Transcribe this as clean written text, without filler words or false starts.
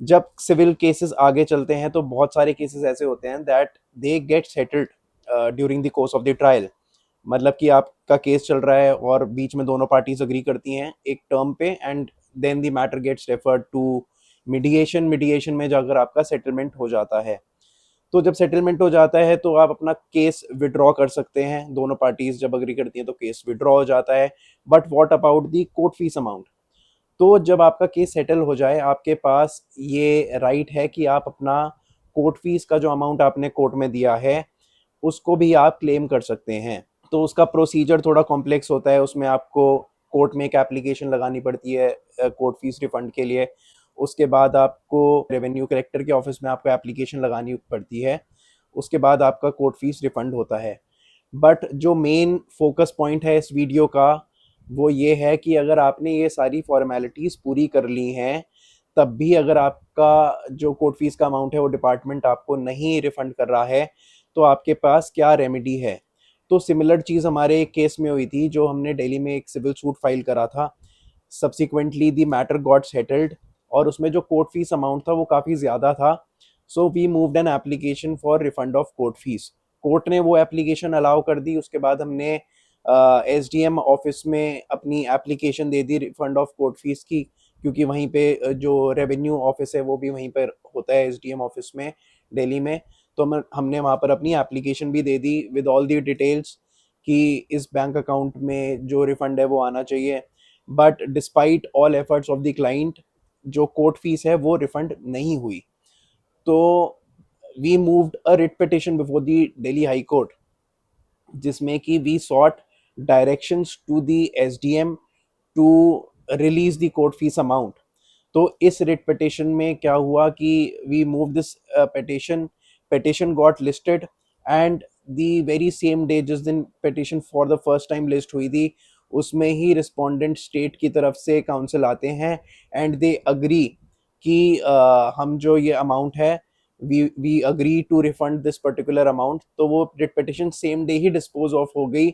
जब civil cases आगे चलते हैं तो बहुत सारे केसेस ऐसे होते हैं that they get settled during the course of the trial. मतलब कि आपका केस चल रहा है और बीच में दोनों पार्टीज अग्री करती हैं एक टर्म पे, and then the matter gets referred to mediation. Mediation में जाकर आपका सेटलमेंट हो जाता है। तो जब सेटलमेंट हो जाता है तो आप अपना केस विड्रॉ कर सकते हैं। दोनों पार्टीज जब अग्री करती हैं तो केस विड्रॉ हो जाता है। But what about the court fee amount? तो जब आपका केस सेटल हो जाए, आपके पास ये राइट है कि आप अपना कोर्ट फीस का जो अमाउंट आपने कोर्ट में दिया है उसको भी आप क्लेम कर सकते हैं। तो उसका प्रोसीजर थोड़ा कॉम्प्लेक्स होता है। उसमें आपको कोर्ट में एक एप्लीकेशन लगानी पड़ती है कोर्ट फीस रिफंड के लिए। उसके बाद आपको रेवेन्यू कलेक्टर के ऑफिस में आपको एप्लीकेशन लगानी पड़ती है। उसके बाद आपका कोर्ट फीस रिफंड होता है। बट जो मेन फोकस पॉइंट है इस वीडियो का वो ये है कि अगर आपने ये सारी फॉर्मेलिटीज़ पूरी कर ली हैं, तब भी अगर आपका जो कोर्ट फीस का अमाउंट है वो डिपार्टमेंट आपको नहीं रिफंड कर रहा है, तो आपके पास क्या रेमेडी है। तो सिमिलर चीज़ हमारे एक केस में हुई थी, जो हमने दिल्ली में एक सिविल सूट फाइल करा था। Subsequently the matter got settled, और उसमें जो कोर्ट फीस अमाउंट था वो काफ़ी ज़्यादा था। So we moved an application for refund of court fee. Court ने वो एप्लीकेशन अलाउ कर दी। उसके बाद हमने एसडीएम ऑफिस में अपनी application they the refund of court fees की, क्योंकि वहीं पे जो रेवेन्यू ऑफिस है वो भी वहीं पर होता है एसडीएम ऑफिस में दिल्ली में। तो हमने वहाँ पर अपनी एप्लीकेशन भी दे दी विद ऑल दी डिटेल्स कि इस बैंक अकाउंट में जो रिफंड है वो आना चाहिए। But despite all efforts of the client, जो कोर्ट फीस है वो रिफंड नहीं हुई। तो we moved a writ petition before the Delhi high court, जिसमें कि we sought directions to the SDM to release the court fee amount. तो इस रिट पिटिशन में क्या हुआ कि we move this petition, petition got listed, and the very same day जिस दिन petition for the first time list हुई थी, उसमें ही रिस्पोंडेंट स्टेट की तरफ से काउंसिल आते हैं एंड दे अग्री कि हम जो ये अमाउंट है we agree to refund this particular amount. तो वो रिट पिटिशन सेम डे ही डिस्पोज ऑफ हो गई।